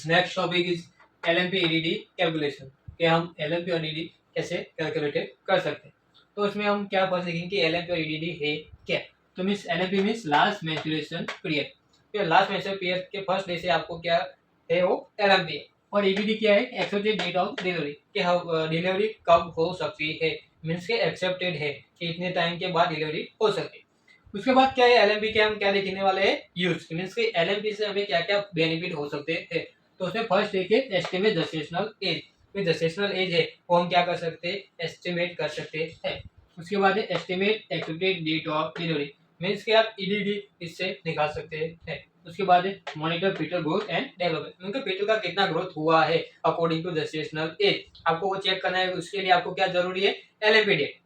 Next topic is LMP EDD calculation, कि हम LMP और EDD कैसे कैलकुलेट कर सकते हैं। तो उसमें हम क्या पढ़ सकेंगे कि LMP और EDD है क्या। तो means LMP means last maturation period. फिर लास्ट मैच्योरेशन पीरियड के फर्स्ट डे से आपको क्या है वो LMP है। और EDD क्या है, एक्सेप्टेड डेट ऑफ डिलीवरी, कि डिलीवरी कब हो सकती है, मीन्स के एक्सेप्टेड है कि इतने टाइम के बाद डिलीवरी हो सकती है। उसके बाद क्या है LMP के हम क्या देखने वाले हैं, यूज, मीन्स कि LMP से हमें क्या क्या बेनिफिट हो सकते हैं। तो उसमें फर्स्ट देखिए estimate gestational age. Gestational age है वो हम क्या कर सकते हैं, एस्टिमेट कर सकते हैं। उसके बाद है estimate expected date of delivery, means कि आप EDD इससे निकाल सकते हैं। उसके बाद है monitor fitter growth and development, उनके फीटर का कितना ग्रोथ हुआ है अकॉर्डिंग टू जेस्टेशनल एज, आपको वो चेक करना है। उसके लिए आपको क्या जरूरी है, LMP डेट।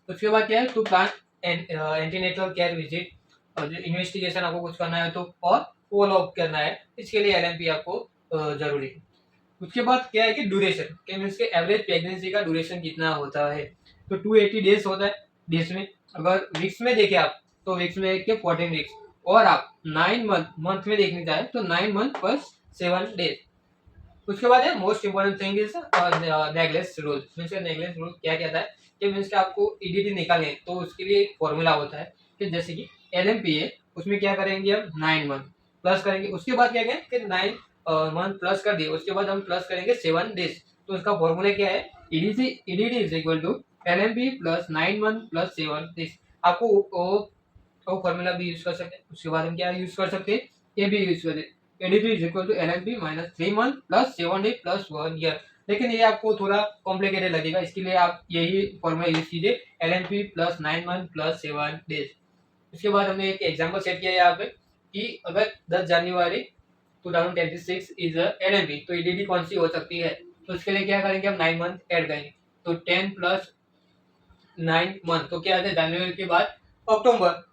उसके बाद क्या है to plan antenatal care visit, और इन्वेस्टिगेशन आपको कुछ करना है तो, और फॉलो अप करना है, इसके लिए LMP आपको जरूरी है। उसके बाद क्या है कि ड्यूरेशन, के मींस के एवरेज प्रेगनेंसी का ड्यूरेशन कितना होता है, तो 280 डेज होता है डेज में। अगर वीक्स में देखें आप तो वीक्स में के 14 वीक्स, और आप 9 मंथ में देखने जाए तो 9 मंथ प्लस 7 डेज। उसके बाद है most important thing is Naegele's rule, means Naegele's rule क्या कहता है कि मींस कि आपको EDD निकालें तो उसके लिए एक फॉर्मूला होता है कि जैसे कि LMP है उसमें क्या करेंगे हम 9 मंथ प्लस करेंगे, उसके बाद क्या करेंगे कि 9 मंथ प्लस कर दिए, उसके बाद हम प्लस करेंगे 7 डेज। तो इसका फॉर्मूला क्या है, EDD is equal to LMP plus 9 month plus 7 days. आपको वो फॉर्मूला भी यूज कर सकते हैं। उसके बाद हम क्या यूज कर सकते हैं, ये भी यूज कर सकते हैं, EDD is equal to LMP minus 3 month plus 7 day plus 1 year। लेकिन ये आपको थोड़ा कॉम्प्लिकेटेड लगेगा, इसके लिए आप यही फॉर्मूला यूज कीजिए, LMP plus 9 month plus 7 days. उसके बाद हमने एक एग्जांपल सेट किया यहाँ पे कि अगर 10 जनवरी 2026 इज LMP तो EDD कौन सी हो सकती है। तो उसके लिए क्या करेंगे, हम 9 मंथ ऐड करेंगे, तो 10 प्लस 9 मंथ तो क्या आता है जनवरी के बाद अक्टूबर,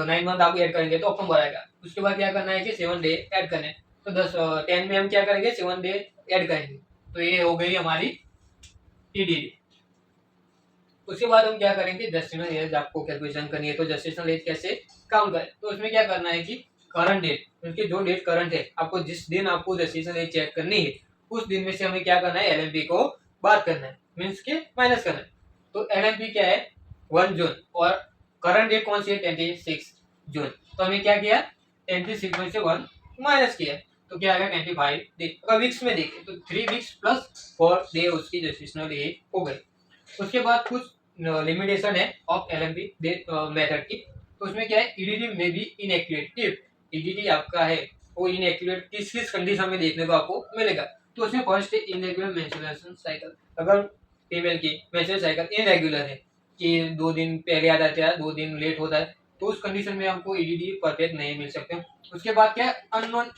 9 मंथ आप ऐड करेंगे तो अक्टूबर आएगा। उसके बाद क्या करना है कि 7 डे ऐड करने, तो 10 में हम क्या करेंगे 7 डे ऐड करेंगे, तो ये हो गई हमारी EDD। उसके बाद हम क्या करेंगे, जेस्टेशनल एज आपको कैलकुलेशन करनी है, तो जेस्टेशनल एज कैसे काउंट करें, तो उसमें क्या करना है कि करंट डेट, क्योंकि जो डेट करंट है आपको जिस दिन आपको जेस्टेशनल एज चेक करनी है उस दिन में से हमें क्या करना है, LMP को बात करना है, मीन्स के माइनस करना है। तो LMP क्या है 1 जून, और करंट डेट कौन सी है 26 जून, तो हमें क्या किया 26 में से 1 माइनस किया, तो क्या आएगा 25 डे। अगर वीक्स में देखें तो 3 वीक्स प्लस 4 डे उसकी जेस्टेशनल एज हो गई। उसके बाद कुछ लिमिटेशन है ऑफ LMP मेथड की, तो उसमें क्या है EDD में भी इनएक्यूरेट, इफ EDD आपका है वो इनएक्यूरेट किस किस कंडीशन में देखने को आपको मिलेगा। तो उसमें फर्स्ट है इनरेगुलर मेंस्ट्रुएशन साइकिल, अगर फीमेल की मेंस्ट्रुअल साइकिल इनरेगुलर है कि 2 दिन पहले आ जाता है 2 दिन लेट होता है, तो उस कंडीशन में हमको EDD परफेक्ट नहीं मिल सकते। उसके बाद क्या है अननोन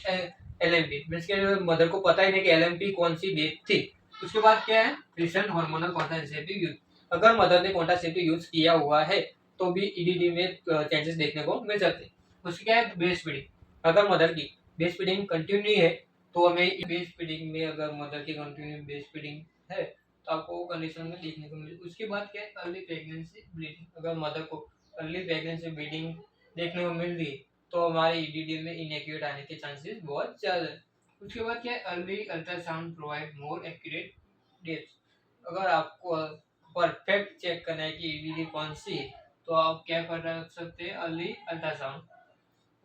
LMP, मींस के मदर को पता ही नहीं कि LMP कौन सी डेट थी। उसके बाद क्या है रिसेंट हार्मोनल कॉन्ट्रासेप्टिव यूज, अगर मदर ने कॉन्ट्रासेप्टिव यूज किया हुआ है तो भी EDD में चेंजेस देखने को मिल सकते हैं। उसके क्या है ब्रेस्ट फीडिंग, अगर मदर की ब्रेस्ट फीडिंग कंटिन्यू है तो हमें ब्रेस्ट फीडिंग में, अगर मदर की कंटिन्यू ब्रेस्ट फीडिंग है तो आपको वो कंडीशन में देखने को मिले। उसके बाद क्या है अर्ली प्रेगनेंसी ब्लीडिंग, अगर मदर को अर्ली प्रेगनेंसी ब्लीडिंग देखने को मिल रही है तो हमारे EDD में इनएक्यूरेट आने के चांसेस बहुत ज़्यादा है। उसके बाद क्या है early ultrasound provide more accurate dates, अगर आपको परफेक्ट चेक करना है कि EDD कौन सी है तो आप क्या कर सकते हैं अर्ली अल्ट्रासाउंड।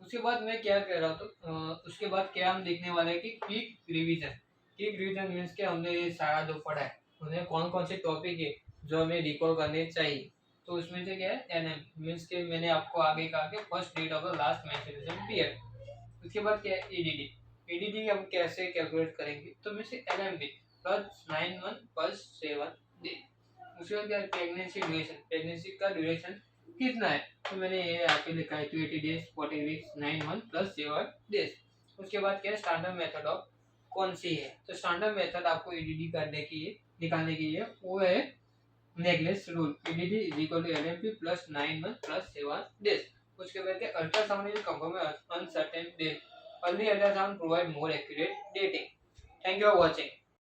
उसके बाद मैं क्या कह रहा था, उसके बाद क्या हम देखने वाले हैं कि quick revision. Quick revision means कि हमने ये सारा जो पढ़ा है उन्हें कौन कौन से टॉपिक है जो हमें रिकॉल करने चाहिए। तो उसमें से क्या है NM मीन्स के मैंने आपको आगे कहा कि first date of the last menstruation period. उसके बाद क्या है EDD हम कैसे कैलकुलेट करेंगे, तो means LMP plus 9 month plus 7 day. उसके बाद क्या है प्रेगनेंसी ड्यूरेशन, प्रेगनेंसी का ड्यूरेशन कितना है, तो मैंने ये यहाँ पे लिखा है 280 days 40 weeks 9 month plus 7 days. उसके बाद क्या है स्टैंडर्ड मेथड ऑफ कौन सी है, तो स्टैंडर्ड मेथड आपको EDD करने की है निकालने की है वो है Naegele's rule, EDD is equal to LMP plus 9 month plus 7 days. उसके बाद क्या ultrasound is confirm uncertain days, early ultrasound provide more accurate dating. Thank you for watching.